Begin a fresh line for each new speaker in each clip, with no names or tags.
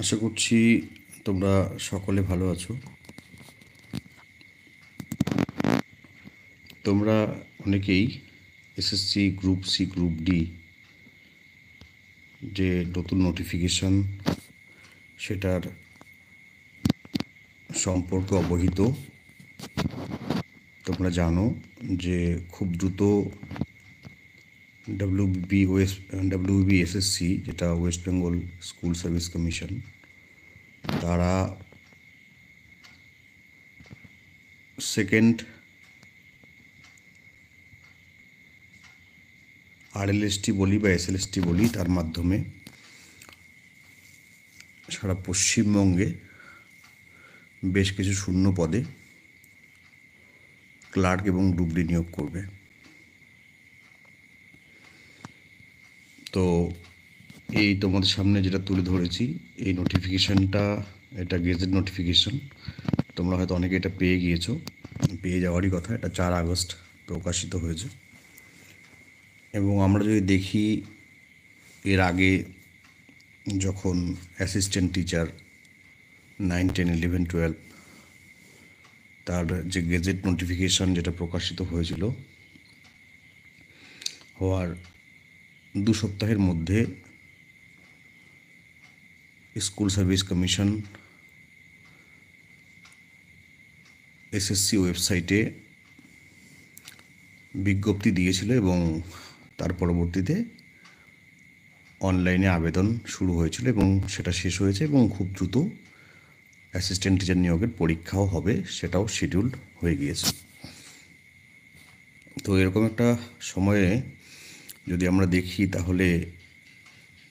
আশা করছি তোমরা সকলে ভালো আছো। তোমরা অনেকেই SSC group C group D যে নতুন নোটিফিকেশন সেটার সম্পর্কে অবহিত। তোমরা জানো যে খুব দ্রুত ডাব্লিউবি এসএসসি, যেটা West Bengal school service commission, তারা সেকেন্ড আরএলএসটি বলি বা এসএলএসটি বলি, তার মাধ্যমে সারা পশ্চিমবঙ্গে বেশ কিছু শূন্য পদে ক্লার্ক এবং গ্রুপ ডি নিয়োগ করবে। তো এই তোমাদের সামনে যেটা তুলে ধরেছি, এই নোটিফিকেশানটা, এটা গেজেট নোটিফিকেশান। তোমরা হয়তো অনেকে এটা পেয়ে গিয়েছো, পেয়ে যাওয়ারই কথা। এটা 4 আগস্ট প্রকাশিত হয়েছে। এবং আমরা যদি দেখি, এর আগে যখন অ্যাসিস্ট্যান্ট টিচার 9, 10, 11, 12 তার যে গেজেট নোটিফিকেশান যেটা প্রকাশিত হয়েছিল, হওয়ার 2 সপ্তাহের মধ্যে স্কুল সার্ভিস কমিশন এসএসসি ওয়েবসাইটে বিজ্ঞপ্তি দিয়েছিল এবং তার পরবর্তীতে অনলাইনে আবেদন শুরু হয়েছিল এবং সেটা শেষ হয়েছে এবং খুব দ্রুত অ্যাসিস্ট্যান্ট টিচার নিয়োগের পরীক্ষাও হবে, সেটাও শিডিউলড হয়ে গিয়েছে। তো এরকম একটা সময়ে যদি আমরা দেখি, তাহলে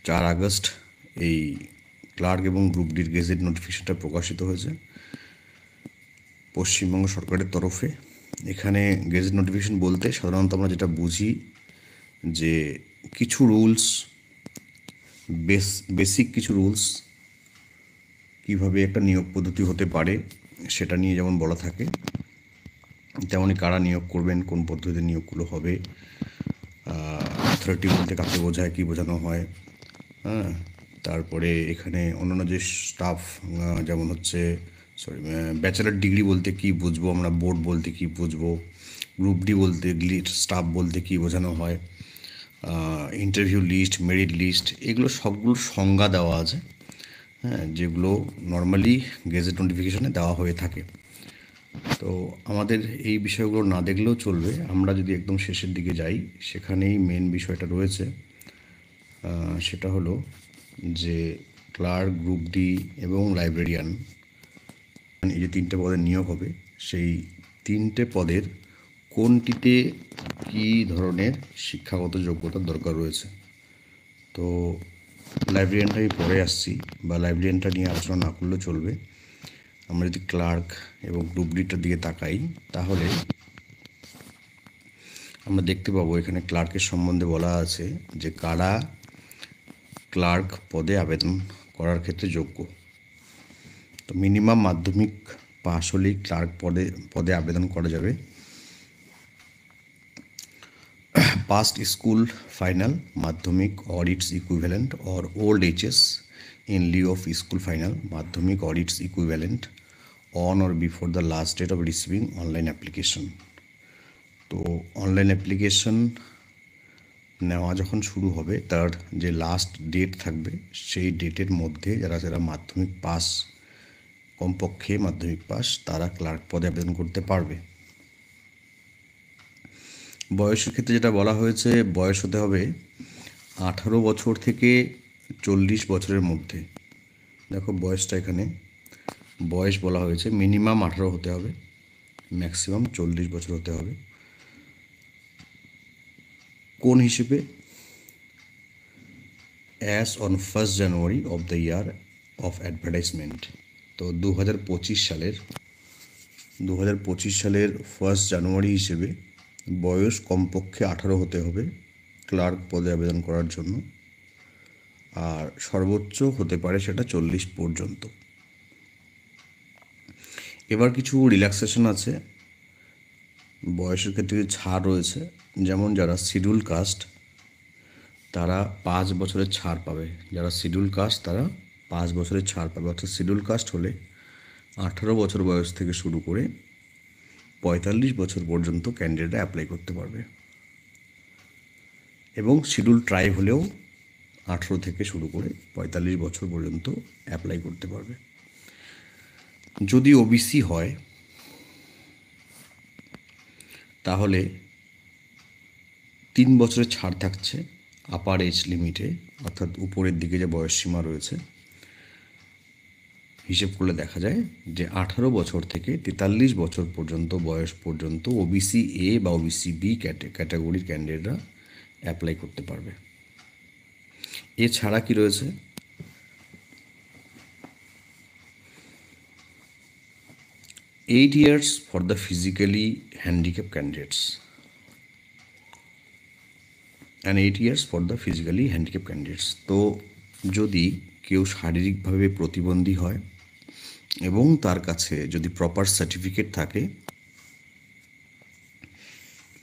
4 আগস্ট এই ক্লার্ক এবং গ্রুপ ডির গেজেট নোটিফিকেশনটা প্রকাশিত হয়েছে পশ্চিমবঙ্গ সরকারের তরফে। এখানে গেজেট নোটিফিকেশন বলতে সাধারণত আমরা যেটা বুঝি যে কিছু রুলস, বেসিক কিছু রুলস, কীভাবে একটা নিয়োগ পদ্ধতি হতে পারে সেটা নিয়ে যেমন বলা থাকে, তেমনই কারা নিয়োগ করবেন, কোন পদ্ধতিতে নিয়োগগুলো হবে, অথরিটি বলতে কাকে বোঝায়, কী বোঝানো হয়, হ্যাঁ। তারপরে এখানে অন্যান্য যে স্টাফ, যেমন হচ্ছে ব্যাচেলার ডিগ্রি বলতে কী বুঝবো আমরা, বোর্ড বলতে কী বুঝবো, গ্রুপ ডি বলতে স্টাফ বলতে কী বোঝানো হয়, ইন্টারভিউ লিস্ট, মেরিট লিস্ট, এগুলো সবগুলোর সংজ্ঞা দেওয়া আছে, হ্যাঁ, যেগুলো নর্মালি গেজেট নোটিফিকেশনে দেওয়া হয়ে থাকে। তো আমাদের এই বিষয়গুলো না দেখলেও চলবে। আমরা যদি একদম শেষের দিকে যাই, সেখানেই মেন বিষয়টা রয়েছে। সেটা হলো যে ক্লার্ক, গ্রুপ ডি এবং লাইব্রেরিয়ান, এই যে 3টে পদের নিয়োগ হবে, সেই 3টে পদের কোনটিতে কী ধরনের শিক্ষাগত যোগ্যতার দরকার রয়েছে। তো লাইব্রেরিয়ানটা আমি পরে আসছি, বা লাইব্রেরিয়ানটা নিয়ে আলোচনা না করলেও চলবে। আমরা যদি ক্লার্ক এবং গ্রুপ ডিটার দিকে তাকাই, তাহলে আমরা দেখতে পাবো এখানে ক্লার্কের সম্বন্ধে বলা আছে যে কারা ক্লার্ক পদে আবেদন করার ক্ষেত্রে যোগ্য। তো মিনিমাম মাধ্যমিক পাস হলেই ক্লার্ক পদে আবেদন করা যাবে। পাস্ট স্কুল ফাইনাল, মাধ্যমিক or its equivalent, or old HS in lieu of school final, মাধ্যমিক or its equivalent, on or before the last date of receiving online application। তো অনলাইন অ্যাপ্লিকেশন নেওয়া যখন শুরু হবে, তার যে লাস্ট ডেট থাকবে, সেই ডেটের মধ্যে যারা মাধ্যমিক পাস, কমপক্ষে মাধ্যমিক পাস, তারা ক্লার্ক পদে আবেদন করতে পারবে। বয়সের ক্ষেত্রে যেটা বলা হয়েছে, বয়স হতে হবে 18 বছর থেকে 40 বছরের মধ্যে। দেখো বয়সটা এখানে বয়স বলা হয়েছে, মিনিমাম 18 হতে হবে, ম্যাক্সিমাম 40 বছর হতে হবে। কোন হিসেবে? As on 1 January of the year of advertisement. তো 2025 সালের 1 জানুয়ারি হিসেবে বয়স কমপক্ষে 18 হতে হবে ক্লার্ক পদে আবেদন করার জন্য, আর সর্বোচ্চ হতে পারে সেটা 40 পর্যন্ত। এবার কিছু রিল্যাক্সেশন আছে, বয়সের ক্ষেত্রে ছাড় রয়েছে। যেমন যারা শিডিউল কাস্ট, তারা 5 বছরের ছাড় পাবে। যারা শিডিউল কাস্ট, তারা 5 বছরের ছাড় পাবে। অর্থাৎ শিডিউল কাস্ট হলে 18 বছর বয়স থেকে শুরু করে 45 বছর পর্যন্ত ক্যান্ডিডেটরা অ্যাপ্লাই করতে পারবে, এবং শিডিউল ট্রাইব হলেও 18 থেকে শুরু করে 45 বছর পর্যন্ত অ্যাপ্লাই করতে পারবে। যদি ওবিসি হয় তাহলে 3 বছরের ছাড় থাকছে আপার এজ লিমিটে, অর্থাৎ উপরের দিকে যে বয়স সীমা রয়েছে হিসেব করলে দেখা যায় যে 18 বছর থেকে 43 বছর পর্যন্ত বয়স পর্যন্ত ওবিসি এ বা ওবিসি বি ক্যাটাগরির ক্যান্ডিডেটরা অ্যাপ্লাই করতে পারবে। এছাড়া কি রয়েছে, 8 years for the physically handicapped candidates and 8 years for the physically handicapped candidates। তো যদি কেউ শারীরিকভাবে প্রতিবন্ধী হয় এবং তার কাছে যদি প্রপার সার্টিফিকেট থাকে,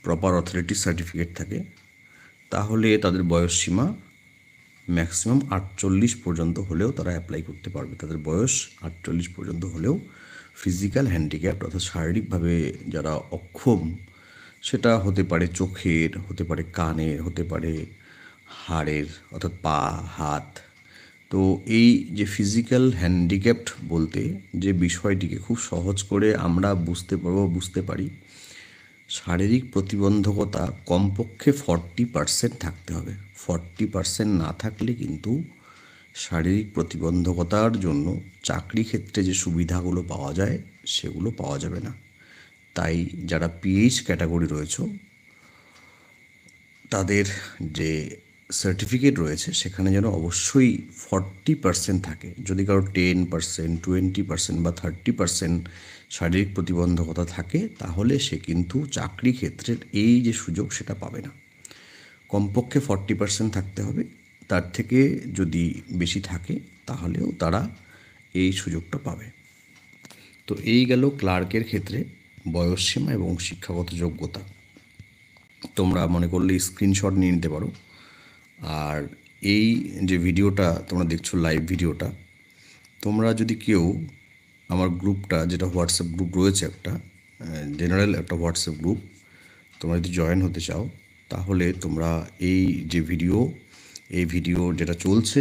প্রপার অথরিটি সার্টিফিকেট থাকে, তাহলে তাদের বয়স সীমা ম্যাক্সিমাম 48 পর্যন্ত হলেও তারা অ্যাপ্লাই করতে পারবে। তাদের বয়স 48 পর্যন্ত হলেও ফিজিক্যাল হ্যান্ডিক্যাপ অর্থাৎ শারীরিকভাবে যারা অক্ষম, সেটা হতে পারে চোখের, হতে পারে কানের, হতে পারে হাড়ের অর্থাৎ পা, হাত। তো এই যে ফিজিক্যাল হ্যান্ডিক্যাপড বলতে যে বিষয়টিকে খুব সহজ করে আমরা বুঝতে পারি, শারীরিক প্রতিবন্ধকতা কমপক্ষে 40% থাকতে হবে। 40% না থাকলে কিন্তু শারীরিক প্রতিবন্ধকতার জন্য চাকরি ক্ষেত্রে যে সুবিধাগুলো পাওয়া যায় সেগুলো পাওয়া যাবে না। তাই যারা পিএইচ ক্যাটাগরি রয়েছে তাদের যে সার্টিফিকেট রয়েছে সেখানে যেন অবশ্যই 40% থাকে। যদি কারো 10%, 20% বা 30% শারীরিক প্রতিবন্ধকতা থাকে তাহলে সে কিন্তু চাকরি ক্ষেত্রের এই যে সুযোগ সেটা পাবে না। কমপক্ষে 40% থাকতে হবে, তার থেকে যদি বেশি থাকে তাহলেও তারা এই সুযোগটা পাবে। তো এই গেল ক্লার্কের ক্ষেত্রে বয়সসীমা এবং শিক্ষাগত যোগ্যতা। তোমরা মনে করলে স্ক্রিনশট নিয়ে নিতে পারো। আর এই যে ভিডিওটা তোমরা দেখছো, লাইভ ভিডিওটা, তোমরা যদি কেউ আমার গ্রুপটা, যেটা হোয়াটসঅ্যাপ গ্রুপ রয়েছে একটা জেনারেল একটা হোয়াটসঅ্যাপ গ্রুপ, তোমরা যদি জয়েন হতে চাও তাহলে তোমরা এই যে এই ভিডিও যেটা চলছে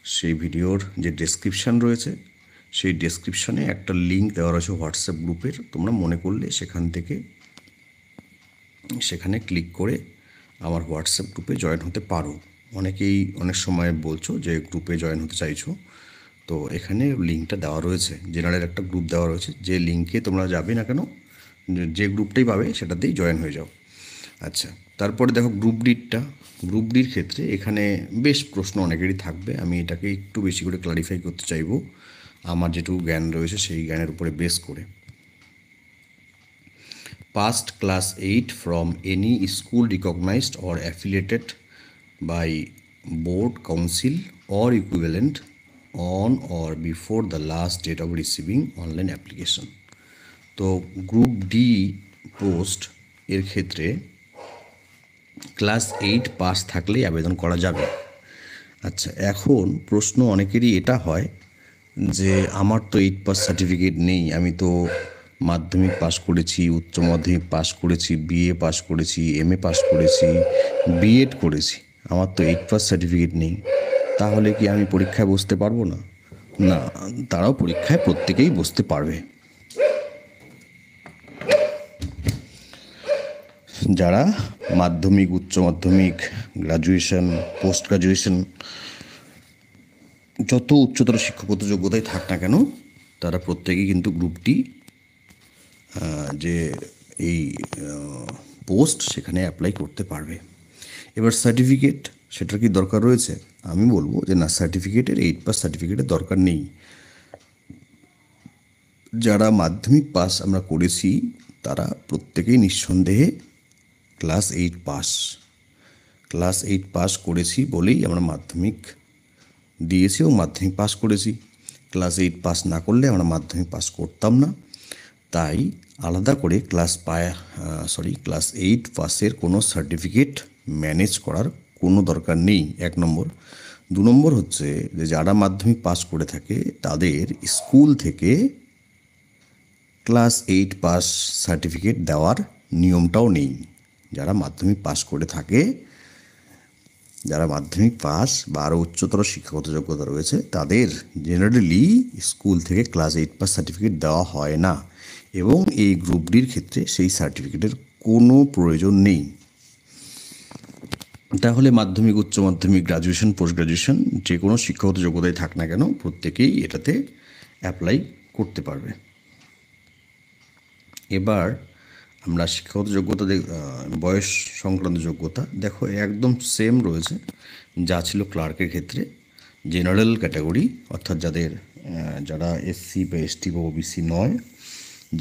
সেই ভিডিওর যে ডেসক্রিপশান রয়েছে সেই ডেসক্রিপশানে একটা লিঙ্ক দেওয়া রয়েছে হোয়াটসঅ্যাপ গ্রুপের। তোমরা মনে করলে সেখানে ক্লিক করে আমার হোয়াটসঅ্যাপ গ্রুপে জয়েন হতে পারো। অনেকেই অনেক সময় বলছো যে গ্রুপে জয়েন হতে চাইছো, তো এখানে লিঙ্কটা দেওয়া রয়েছে, জেনারেল একটা গ্রুপ দেওয়া রয়েছে। যে লিঙ্কে তোমরা যাবে না কেন, যে গ্রুপটাই পাবে সেটাতেই জয়েন হয়ে যাও। আচ্ছা, তারপরে দেখো গ্রুপ ডির ক্ষেত্রে এখানে বেশ প্রশ্ন অনেকেরই থাকবে। আমি এটাকে একটু বেশি করে ক্লারিফাই করতে চাইবো আমার যেটুকু জ্ঞান রয়েছে সেই জ্ঞানের উপরে বেস করে। Passed class 8 from any school recognized or affiliated by board, council or equivalent on or before the last date of receiving online application। তো গ্রুপ ডি পোস্ট এর ক্ষেত্রে ক্লাস 8 পাস থাকলেই আবেদন করা যাবে। আচ্ছা, এখন প্রশ্ন অনেকেরই এটা হয় যে আমার তো 8 পাস সার্টিফিকেট নেই, আমি তো মাধ্যমিক পাস করেছি, উচ্চ মাধ্যমিক পাস করেছি, বিএ পাস করেছি, এমএ পাস করেছি, বিএড করেছি, আমার তো 8 পাস সার্টিফিকেট নেই, তাহলে কি আমি পরীক্ষায় বসতে পারবো না? না, তারাও পরীক্ষায় প্রত্যেকেই বসতে পারবে। যারা মাধ্যমিক, উচ্চ মাধ্যমিক, গ্রাজুয়েশন, পোস্ট গ্রাজুয়েশন, যত উচ্চতর শিক্ষাগত যোগ্যতায় থাক না কেন, তারা প্রত্যেকেই কিন্তু গ্রুপটি যে এই পোস্ট সেখানে অ্যাপ্লাই করতে পারবে। এবার সার্টিফিকেট, সেটার কি দরকার রয়েছে? আমি বলবো যে না, সার্টিফিকেটের 8 পাস সার্টিফিকেটের দরকার নেই। যারা মাধ্যমিক পাস আমরা করেছি তারা প্রত্যেকেই নিঃসন্দেহে ক্লাস 8 পাস করেছি বলেই আমরা মাধ্যমিক দিয়েছি এবং মাধ্যমিক পাস করেছি। ক্লাস 8 পাস না করলে আমরা মাধ্যমিক পাস করতাম না। তাই আলাদা করে ক্লাস 8 পাসের কোনো সার্টিফিকেট ম্যানেজ করার কোনো দরকার নেই, 1 নম্বর। 2 নম্বর হচ্ছে যে যারা মাধ্যমিক পাস করে থাকে তাদের স্কুল থেকে ক্লাস 8 পাস সার্টিফিকেট দেওয়ার নিয়মটাও নেই। যারা মাধ্যমিক পাস করে থাকে, যারা মাধ্যমিক পাস বা আরও উচ্চতর শিক্ষাগত যোগ্যতা রয়েছে, তাদের জেনারেলি স্কুল থেকে ক্লাস 8 পাস সার্টিফিকেট দেওয়া হয় না, এবং এই গ্রুপ ডির ক্ষেত্রে সেই সার্টিফিকেটের কোনো প্রয়োজন নেই। তাহলে মাধ্যমিক, উচ্চ মাধ্যমিক, গ্রাজুয়েশন, পোস্ট গ্রাজুয়েশন যে কোনো শিক্ষাগত যোগ্যতায় থাক না কেন, প্রত্যেকেই এটাতে অ্যাপ্লাই করতে পারবে। এবার আমরা শিক্ষাগত যোগ্যতা বয়স সংক্রান্ত যোগ্যতা দেখো একদম সেম রয়েছে যা ছিল ক্লার্কের ক্ষেত্রে। জেনারেল ক্যাটাগরি অর্থাৎ যারা এসসি বা এসটি বা ওবিসি নয়,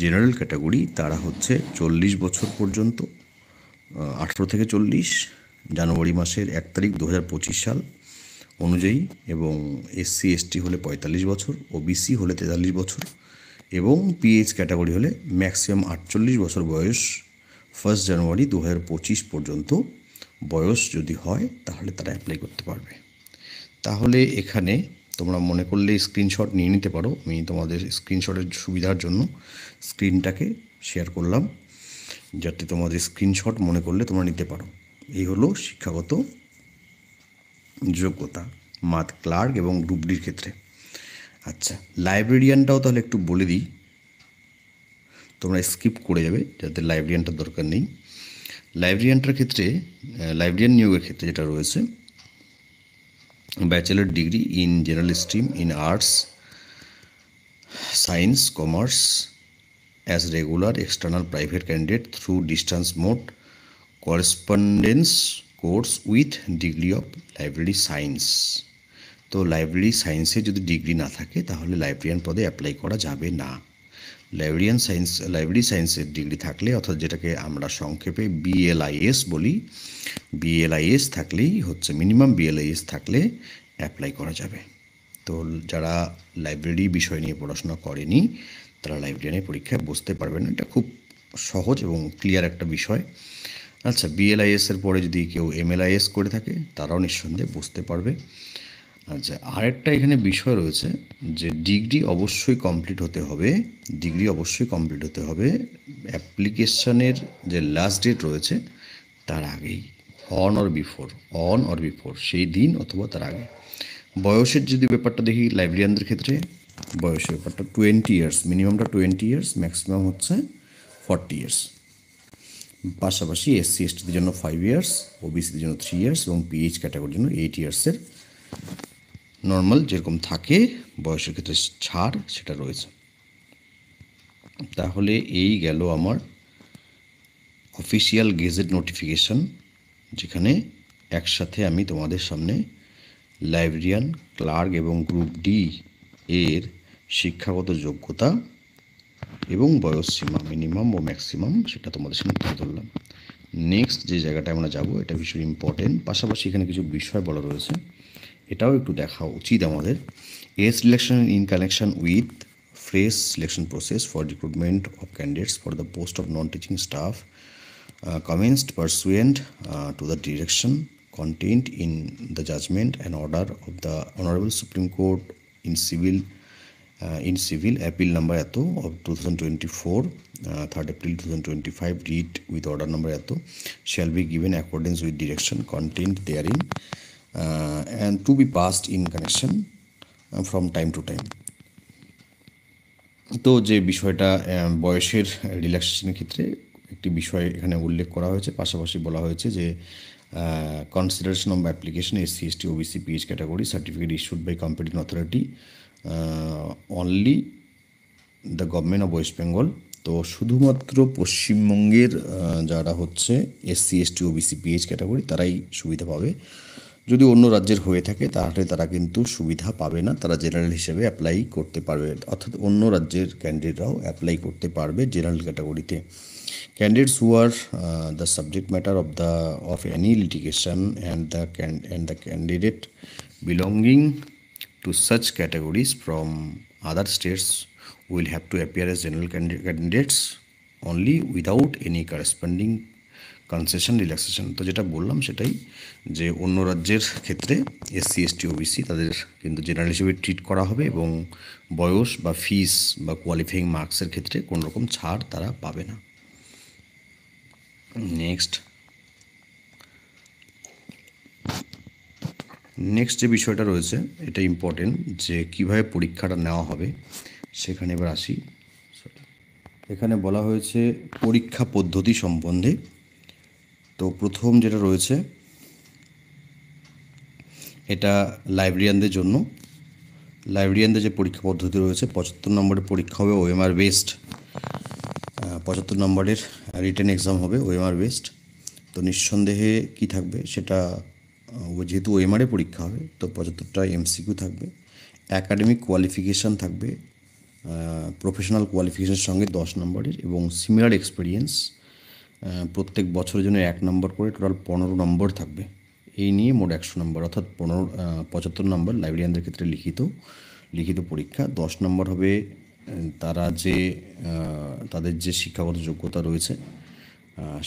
জেনারেল ক্যাটাগরি তারা হচ্ছে 40 বছর পর্যন্ত, 18 থেকে 40 জানুয়ারি মাসের 1 তারিখ 2025 সাল অনুযায়ী, এবং এসসি এসটি হলে 45 বছর, ওবিসি হলে 43 বছর, এবং পিএইচ ক্যাটাগরি হলে ম্যাক্সিমাম 48 বছর বয়স 1 জানুয়ারি 2025 পর্যন্ত বয়স যদি হয় তাহলে তারা অ্যাপ্লাই করতে পারবে। তাহলে এখানে তোমরা মনে করলে স্ক্রিনশট নিয়ে নিতে পারো। আমি তোমাদের স্ক্রিনশটের সুবিধার জন্য স্ক্রিনটাকে শেয়ার করলাম, যাতে তোমাদের স্ক্রিনশট মনে করলে তোমরা নিতে পারো। এই হলো শিক্ষাগত যোগ্যতা ক্লার্ক এবং গ্রুপ ডির ক্ষেত্রে। আচ্ছা, লাইব্রেরিয়ানটাও তাহলে একটু বলে দিই, তোমরা স্কিপ করে যাবে যাতে লাইব্রেরিয়ানটার দরকার নেই। লাইব্রেরিয়ানটার ক্ষেত্রে, লাইব্রেরিয়ান নিয়োগের ক্ষেত্রে যেটা রয়েছে, bachelor degree in general stream in arts, science, commerce as regular external private candidate through distance mode correspondence course with degree of library science। তো লাইব্রেরি সায়েন্সে যদি ডিগ্রি না থাকে তাহলে লাইব্রেরিয়ান পদে অ্যাপ্লাই করা যাবে না। লাইব্রেরি সায়েন্সের ডিগ্রি থাকলে, অর্থাৎ যেটাকে আমরা সংক্ষেপে বিএলআইএস বলি, বিএলআইএস থাকলেই হচ্ছে, মিনিমাম বিএলআইএস থাকলে অ্যাপ্লাই করা যাবে। তো যারা লাইব্রেরি বিষয় নিয়ে পড়াশোনা করেনি তারা লাইব্রেরিয়ানের পরীক্ষায় বসতে পারবে না। এটা খুব সহজ এবং ক্লিয়ার একটা বিষয়। আচ্ছা, বিএলআইএসের পরে যদি কেউ এমএলআইএস করে থাকে তারাও নিঃসন্দেহে বসতে পারবে। আচ্ছা, আরেকটা এখানে বিষয় রয়েছে যে ডিগ্রি অবশ্যই কমপ্লিট হতে হবে, ডিগ্রি অবশ্যই কমপ্লিট হতে হবে অ্যাপ্লিকেশনের যে লাস্ট ডেট রয়েছে তার আগেই, অন অর বিফোর সেই দিন অথবা তার আগে। বয়সের যদি ব্যাপারটা দেখি লাইব্রেরিয়ানদের ক্ষেত্রে, বয়সের ব্যাপারটা 20 ইয়ার্স, মিনিমামটা 20 ইয়ার্স, ম্যাক্সিমাম হচ্ছে 40 ইয়ার্স। পাশাপাশি এসসি এসটিদের জন্য 5 ইয়ার্স, ওবিসিদের জন্য 3 ইয়ার্স এবং পিএইচ ক্যাটাগরির জন্য 8 ইয়ার্সের নর্মাল যেরকম থাকে বয়সের ক্ষেত্রে ছাড় সেটা রয়েছে। তাহলে এই গেল আমার অফিসিয়াল গেজেট নোটিফিকেশন, যেখানে একসাথে আমি তোমাদের সামনে লাইব্রেরিয়ান, ক্লার্ক এবং গ্রুপ ডি এর শিক্ষাগত যোগ্যতা এবং বয়স সীমা মিনিমাম ও ম্যাক্সিমাম সেটা তোমাদের সামনে তুলে ধরলাম। নেক্সট যে জায়গাটা আমরা যাব এটা ভীষণ ইম্পর্টেন্ট, পাশাপাশি এখানে কিছু বিষয় বলা রয়েছে, এটাও একটু দেখা উচিত আমাদের। As selection in connection with fresh selection process for recruitment of candidates for the post of non teaching staff commenced pursuant to the direction contained in the judgment and order of the Honorable Supreme Court in civil appeal number এতো of 2024, 3rd April 2025, read with order number এতো shall be given accordance with direction contained therein and to be passed in connection from time to time। তো যে বিষয়টা বয়সের রিল্যাক্সেশনের ক্ষেত্রে একটি বিষয় এখানে উল্লেখ করা হয়েছে, পাশাপাশি বলা হয়েছে যে consideration of application SC ST OBC PH category certificate issued by competent authority only the government of West Bengal. তো শুধুমাত্র পশ্চিমবঙ্গের যারা হচ্ছে SC ST OBC PH category তারাই সুবিধা পাবে। যদি অন্য রাজ্যের হয়ে থাকে তাহলে তারা কিন্তু সুবিধা পাবে না, তারা জেনারেল হিসেবে অ্যাপ্লাই করতে পারবে, অর্থাৎ অন্য রাজ্যের ক্যান্ডিডেটরাও অ্যাপ্লাই করতে পারবে জেনারেল ক্যাটাগরিতে। Candidates who are the subject matter of any litigation and the candidate belonging to such categories from other states will have to appear as general candidates only without any corresponding concession, relaxation. তো যেটা বললাম সেটাই, যে অন্য রাজ্যের ক্ষেত্রে SC ST OBC তাদের কিন্তু জেনারেল হিসেবে ট্রিট করা হবে, এবং বয়স বা ফিস বা কোয়ালিফাইং মার্কসের ক্ষেত্রে কোনো রকম ছাড় তারা পাবে না। নেক্সট যে বিষয়টা রয়েছে এটা ইম্পর্টেন্ট, যে কিভাবে পরীক্ষাটা নেওয়া হবে সেখানে এবার আসি। এখানে বলা হয়েছে পরীক্ষা পদ্ধতি সম্বন্ধে। তো প্রথম যেটা রয়েছে এটা লাইব্রেরিয়ানদের জন্য। লাইব্রেরিয়ানদের যে পরীক্ষা পদ্ধতি রয়েছে, 75 নম্বরের পরীক্ষা হবে ওএমআর বেসড, 75 নম্বরের রিটেন এক্সাম হবে ওএমআর বেসড। তো নিঃসন্দেহে কি থাকবে সেটা, যেহেতু ওএমআরে পরীক্ষা হবে তো 75টা এমসিকিউ থাকবে, অ্যাকাডেমিক কোয়ালিফিকেশান থাকবে, প্রফেশনাল কোয়ালিফিকেশানের সঙ্গে 10 নম্বরের, এবং সিমিলার এক্সপিরিয়েন্স প্রত্যেক বছরের জন্য 1 নম্বর করে, টোটাল 15 নম্বর থাকবে। এই নিয়ে মোট 100 নম্বর, অর্থাৎ 75 নম্বর লাইব্রেরিয়ানদের ক্ষেত্রে লিখিত পরীক্ষা। 10 নম্বর হবে তাদের যে শিক্ষাগত যোগ্যতা রয়েছে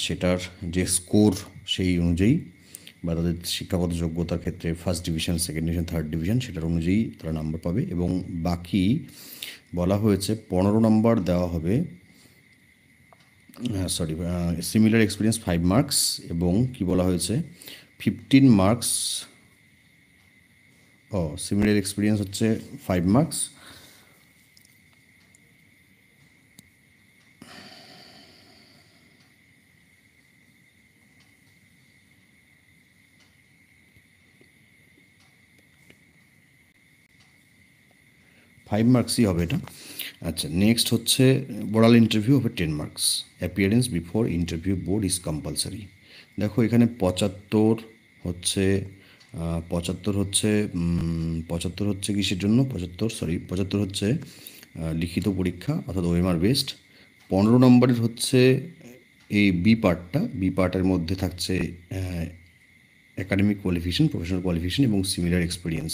সেটার যে স্কোর সেই অনুযায়ী, বা তাদের শিক্ষাগত যোগ্যতার ক্ষেত্রে first division, second division, third division সেটার অনুযায়ী তারা নাম্বার পাবে। এবং বাকি বলা হয়েছে 15 নম্বর দেওয়া হবে, সিমিলার এক্সপিরিয়েন্স 5 মার্কস, এবং কি বলা হয়েছে 15 মার্কস, সিমিলার এক্সপিরিয়েন্স হচ্ছে 5 মার্কস, মার্কসই হবে এটা। আচ্ছা, নেক্সট হচ্ছে ওরাল ইন্টারভিউ হবে 10 marks. Appearance before interview board is compulsory. দেখো এখানে 75 হচ্ছে 75 হচ্ছে কিসের জন্য, 75 হচ্ছে লিখিত পরীক্ষা অর্থাৎ ওএমআর বেসড। 15 নম্বরের হচ্ছে এই বি পার্টের মধ্যে থাকছে অ্যাকাডেমিক কোয়ালিফিকেশন, প্রফেশনাল কোয়ালিফিকেশন এবং সিমিলার এক্সপিরিয়েন্স।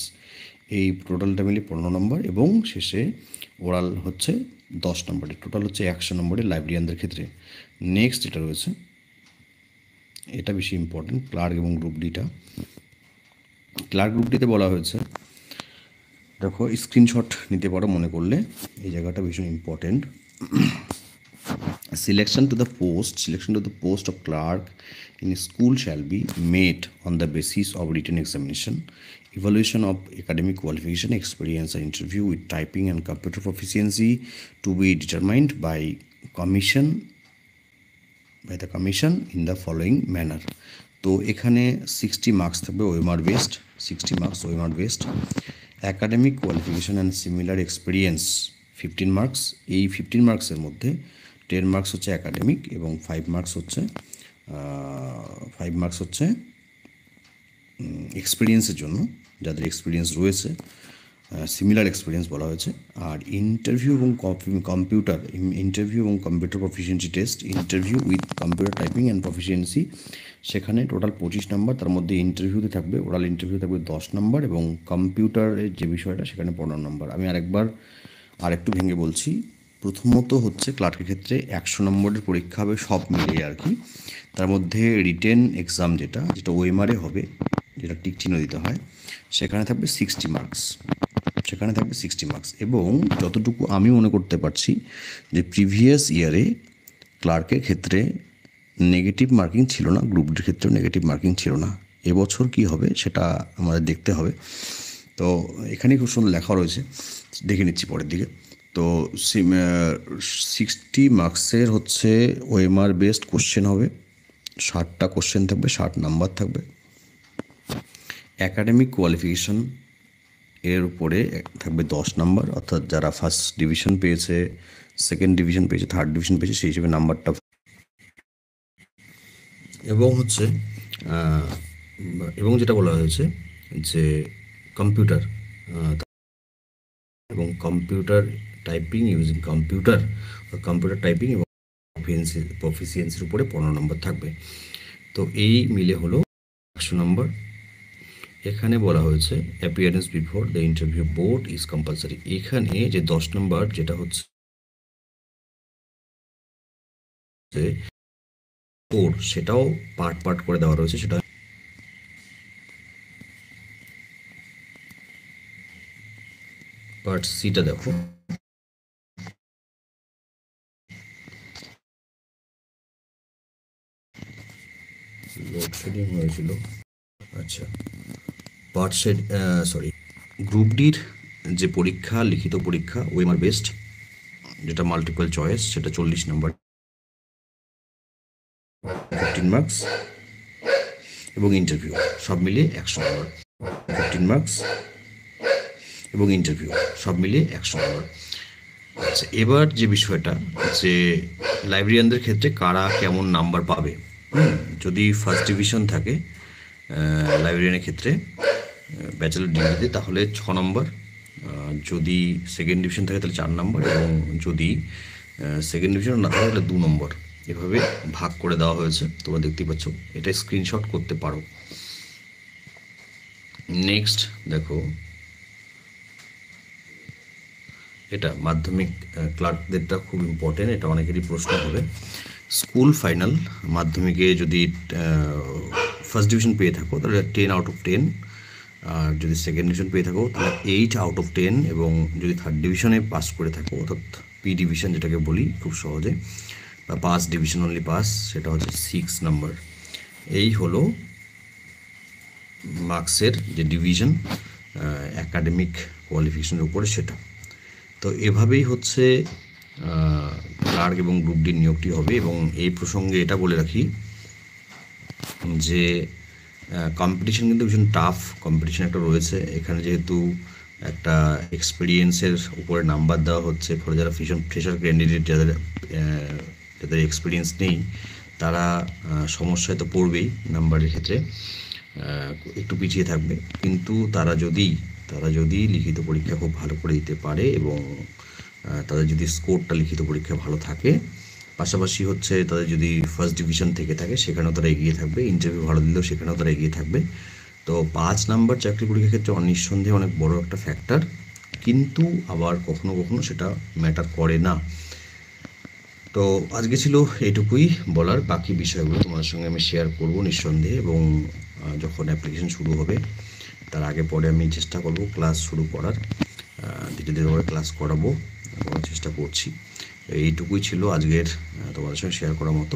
এই টোটালটা মিলে 15 নম্বর, এবং শেষে ওরাল হচ্ছে 10 নম্বরের। টোটাল হচ্ছে 100 নম্বরের লাইব্রেরিয়ানদের ক্ষেত্রে। নেক্সট যেটা রয়েছে এটা বেশি ইম্পর্টেন্ট, ক্লার্ক এবং গ্রুপ ডিটা। ক্লার্ক গ্রুপ ডিতে বলা হয়েছে, দেখো স্ক্রিনশট নিতে পারো মনে করলে, এই জায়গাটা ভীষণ important. Selection to the post of clerk in a school shall be made on the basis of written examination, evaluation of academic qualification, experience, and interview with typing and computer proficiency to be determined by the commission in the following manner. তো এখানে 60 marks থাকবে OMR based, 60 marks OMR based. Academic qualification and similar experience 15 marks. এই 15 মার্কসের মধ্যে 10 marks হচ্ছে academic, এবং 5 marks হচ্ছে এক্সপিরিয়েন্সের জন্য, যাদের এক্সপিরিয়েন্স রয়েছে, সিমিলার এক্সপিরিয়েন্স বলা হয়েছে। আর ইন্টারভিউ এবং computer proficiency test, interview with computer typing and proficiency, সেখানে টোটাল 25 নম্বর। তার মধ্যে ইন্টারভিউতে থাকবে, ওরাল ইন্টারভিউ থাকবে 10 নম্বর, এবং কম্পিউটারের যে বিষয়টা সেখানে 15 নম্বর। আমি আরেকটু ভেঙে বলছি। প্রথমত হচ্ছে ক্লার্কের ক্ষেত্রে 100 নম্বরের পরীক্ষা হবে সব মিলিয়ে আর কি। তার মধ্যে রিটেন এক্সাম যেটা ওএমআরে হবে, যেটা টিক চিহ্ন দিতে হয়, সেখানে থাকবে 60 মার্কস, এবং যতটুকু আমি মনে করতে পারছি যে প্রিভিয়াস ইয়ারে ক্লার্কের ক্ষেত্রে নেগেটিভ মার্কিং ছিল না, গ্রুপ ডির ক্ষেত্রেও নেগেটিভ মার্কিং ছিল না। এবছর কি হবে সেটা আমাদের দেখতে হবে। তো এখানে খুব সুন্দর লেখা রয়েছে, দেখে নিচ্ছি পরের দিকে। তো 60 মার্কসের হচ্ছে ওএমআর বেসড কোশ্চেন হবে, 60টা কোশ্চেন থাকবে, 60 নাম্বার থাকবে। অ্যাকাডেমিক কোয়ালিফিকেশন এর উপরে থাকবে 10 নাম্বার, অর্থাৎ যারা ফার্স্ট ডিভিশন পেয়েছে, সেকেন্ড ডিভিশন পেয়েছে, থার্ড ডিভিশন পেয়েছে, সেই হিসেবে নাম্বারটা। এবং যেটা বলা হয়েছে যে computer typing using computer typing এবং প্রফিসিয়েন্সির উপরে 15 নম্বর থাকবে। তো এই মিলে হলো 100 নম্বর। এখানে বলা হয়েছে appearance before the interview board is compulsory. এখানে যে 10 নম্বর যেটা হচ্ছে স্কোর সেটাও পার্ট পার্ট করে দেওয়া রয়েছে। সেটা পার্ট সিটা দেখো, লোডশেডিং হয়েছিল। আচ্ছা, পার্ট সেট, সরি, গ্রুপ ডির যে পরীক্ষা, লিখিত পরীক্ষা ওএমআর বেস্ট, যেটা মাল্টিপল চয়েস, সেটা 40 নম্বর, 15 মার্কস, এবং ইন্টারভিউ সব মিলিয়ে 100 নম্বর। 15 মার্কস এবং ইন্টারভিউ সব মিলিয়ে 100 নম্বর। আচ্ছা, এবার যে বিষয়টা, যে লাইব্রেরিয়ানদের ক্ষেত্রে কারা কেমন নাম্বার পাবে। যদি ফার্স্ট ডিভিশন থাকে লাইব্রেরিয়ানের ক্ষেত্রে ব্যাচেলর ডিগ্রিতে, তাহলে 6 নম্বর। যদি সেকেন্ড ডিভিশন থাকে তাহলে 4 নম্বর, এবং যদি সেকেন্ড ডিভিশন না থাকে তাহলে 2 নম্বর। এভাবে ভাগ করে দেওয়া হয়েছে, তোমরা দেখতেই পাচ্ছ। এটা স্ক্রিনশট করতে পারো। নেক্সট দেখো, এটা মাধ্যমিক ক্লার্কদেরটা খুব ইম্পর্টেন্ট, এটা অনেকেরই প্রশ্ন হবে। স্কুল ফাইনাল মাধ্যমিকে যদি ফার্স্ট ডিভিশন পেয়ে থাকো তাহলে 10 আউট অফ 10, আর যদি সেকেন্ড ডিভিশন পেয়ে থাকো তাহলে 8 আউট অফ 10, এবং যদি থার্ড ডিভিশনে পাস করে থাকো, অর্থাৎ পি ডিভিশন যেটাকে বলি খুব সহজে, বা পাস ডিভিশন অনলি পাস, সেটা হচ্ছে 6 নম্বর। এই হলো মার্কসের যে ডিভিশন অ্যাকাডেমিক কোয়ালিফিকেশনের উপরে, সেটা। তো এভাবেই হচ্ছে ক্লার্ক এবং গ্রুপ ডি নিয়োগটি হবে। এবং এই প্রসঙ্গে এটা বলে রাখি যে কম্পিটিশন কিন্তু ভীষণ টাফ কম্পিটিশন একটা রয়েছে এখানে, যেহেতু একটা এক্সপিরিয়েন্সের উপরে নাম্বার দেওয়া হচ্ছে, ফলে যারা ফ্রেশার ক্যান্ডিডেট, যাদের এক্সপিরিয়েন্স নেই, তারা সমস্যায় তো পড়বেই নাম্বারের ক্ষেত্রে, একটু পিছিয়ে থাকবে। কিন্তু তারা যদি লিখিত পরীক্ষা খুব ভালো করে দিতে পারে, এবং তাদের যদি স্কোরটা লিখিত পরীক্ষায় ভালো থাকে, পাশাপাশি হচ্ছে তাদের যদি ফার্স্ট ডিভিশন থেকে থাকে, সেখানেও তারা এগিয়ে থাকবে। ইন্টারভিউ ভালো দিলেও সেখানেও তারা এগিয়ে থাকবে। তো 5 নাম্বার চাকরি পরীক্ষার ক্ষেত্রে নিঃসন্দেহে অনেক বড় একটা ফ্যাক্টর, কিন্তু আবার কখনো কখনো সেটা ম্যাটার করে না। তো আজকে ছিল এইটুকুই বলার। বাকি বিষয়গুলো তোমাদের সঙ্গে আমি শেয়ার করব নিঃসন্দেহে, এবং যখন অ্যাপ্লিকেশন শুরু হবে তার আগে পরে আমি চেষ্টা করব ক্লাস শুরু করার, ধীরে ধীরে করে ক্লাস করাবো, চেষ্টা করছি। এইটুকুই ছিল আজকের তোমাদের সঙ্গে শেয়ার করার মতো।